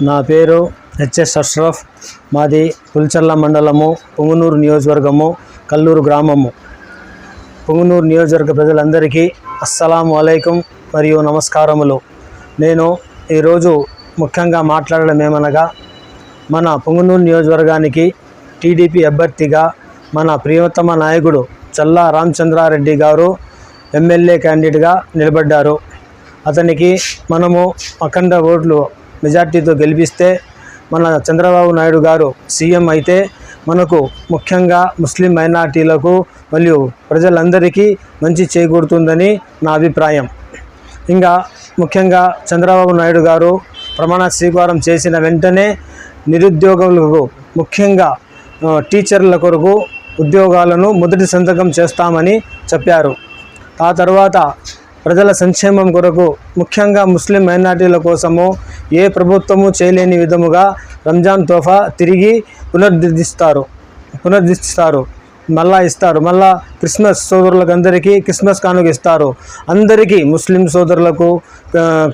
నా పేరు హెచ్ఎస్ అష్రఫ్. మాది పుల్చర్ల మండలము, పొంగనూరు నియోజకవర్గము, కల్లూరు గ్రామము. పొంగనూరు నియోజకవర్గ ప్రజలందరికీ అస్సలాము అలైకుం మరియు నమస్కారములు. నేను ఈరోజు ముఖ్యంగా మాట్లాడడం ఏమనగా, మన పొంగనూరు నియోజకవర్గానికి టీడీపీ అభ్యర్థిగా మన ప్రియతమ నాయకుడు చల్లా రామచంద్రారెడ్డి గారు ఎమ్మెల్యే క్యాండిడేట్గా నిలబడ్డారు. అతనికి మనము అఖండ ఓట్లు మెజార్టీతో గెలిపిస్తే మన చంద్రబాబు నాయుడు గారు సీఎం అయితే మనకు ముఖ్యంగా ముస్లిం మైనార్టీలకు మరియు ప్రజలందరికీ మంచి చేకూరుతుందని నా అభిప్రాయం. ఇంకా ముఖ్యంగా చంద్రబాబు నాయుడు గారు ప్రమాణ స్వీకారం చేసిన వెంటనే నిరుద్యోగులకు, ముఖ్యంగా టీచర్ల కొరకు ఉద్యోగాలను మొదటి సంతకం చేస్తామని చెప్పారు. ఆ తర్వాత ప్రజల సంక్షేమం కొరకు, ముఖ్యంగా ముస్లిం మైనార్టీల కోసము ఏ ప్రభుత్వము చేయలేని విధముగా రంజాన్ తోఫా తిరిగి పునరుద్ధరిస్తారు, మళ్ళా ఇస్తారు. మళ్ళా క్రిస్మస్ సోదరులకు అందరికీ క్రిస్మస్ కానుక ఇస్తారు. అందరికీ, ముస్లిం సోదరులకు,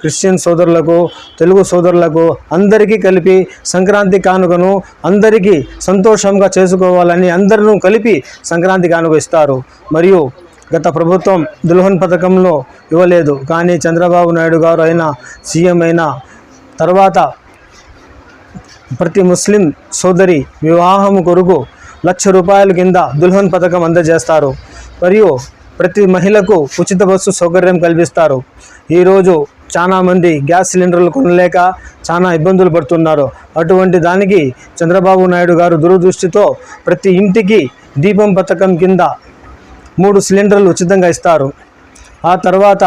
క్రిస్టియన్ సోదరులకు, తెలుగు సోదరులకు అందరికీ కలిపి సంక్రాంతి కానుకను అందరికీ సంతోషంగా చేసుకోవాలని అందరూ కలిపి సంక్రాంతి కానుక ఇస్తారు. మరియు గత ప్రభుత్వం దుల్హన్ పథకంలో ఇవ్వలేదు, కానీ చంద్రబాబు నాయుడు గారు అయినా సీఎం అయిన తర్వాత ప్రతి ముస్లిం సోదరి వివాహం కొరకు ₹1,00,000 కింద దుల్హన్ పథకం అందజేస్తారు. మరియు ప్రతి మహిళకు ఉచిత బస్సు సౌకర్యం కల్పిస్తారు. ఈరోజు చాలామంది గ్యాస్ సిలిండర్లు కొనలేక చాలా ఇబ్బందులు పడుతున్నారు. అటువంటి దానికి చంద్రబాబు నాయుడు గారు దూరదృష్టితో ప్రతి ఇంటికి దీపం పథకం కింద 3 సిలిండర్లు ఉచితంగా ఇస్తారు. ఆ తర్వాత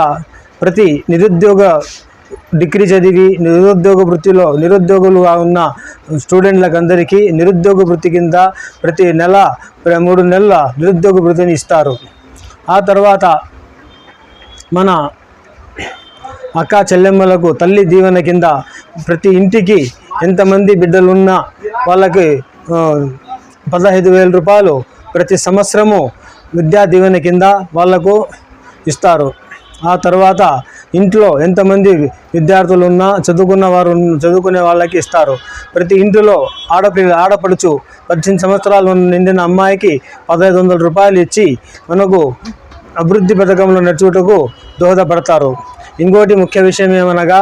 ప్రతి నిరుద్యోగ డిగ్రీ చదివి నిరుద్యోగ వృత్తిలో నిరుద్యోగులుగా ఉన్న స్టూడెంట్లకు అందరికీ నిరుద్యోగ వృత్తి కింద ప్రతి నెల 3 నెలల నిరుద్యోగ వృత్తిని ఇస్తారు. ఆ తర్వాత మన అక్క చెల్లెమ్మలకు తల్లి దీవెన కింద ప్రతి ఇంటికి ఎంతమంది బిడ్డలున్నా వాళ్ళకి ₹15,000 ప్రతి సంవత్సరము విద్యా దీవెన కింద వాళ్లకు ఇస్తారు. ఆ తర్వాత ఇంట్లో ఎంతమంది విద్యార్థులు ఉన్నా చదువుకునే వాళ్ళకి ఇస్తారు. ప్రతి ఇంటిలో ఆడపడుచు 18 సంవత్సరాలు నిండిన అమ్మాయికి ₹1,500 ఇచ్చి మనకు అభివృద్ధి పథకంలో నడుచుటకు దోహదపడతారు. ఇంకోటి ముఖ్య విషయం ఏమనగా,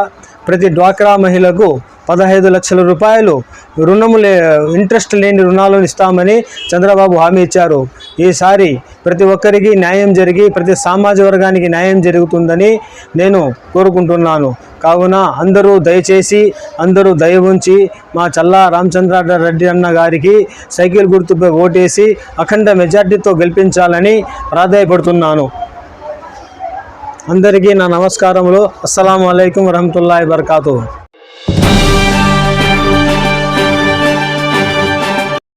ప్రతి డ్వాక్రా మహిళకు ₹15 లక్షల ఇంట్రెస్ట్ లేని రుణాలను ఇస్తామని చంద్రబాబు హామీ ఇచ్చారు. ఈసారి ప్రతి ఒక్కరికి న్యాయం జరిగి ప్రతి సామాజిక వర్గానికి న్యాయం జరుగుతుందని నేను కోరుకుంటున్నాను. కావున అందరూ దయచేసి దయ ఉంచి మా చల్లా రామచంద్రారెడ్డి అన్న గారికి సైకిల్ గుర్తుపై ఓటేసి అఖండ మెజార్టీతో గెలిపించాలని ప్రాధాయపడుతున్నాను. అందరికీ నా నమస్కారములు. అస్సలాము అలైకుం వరహమతుల్లాహి వబరకాతుహు.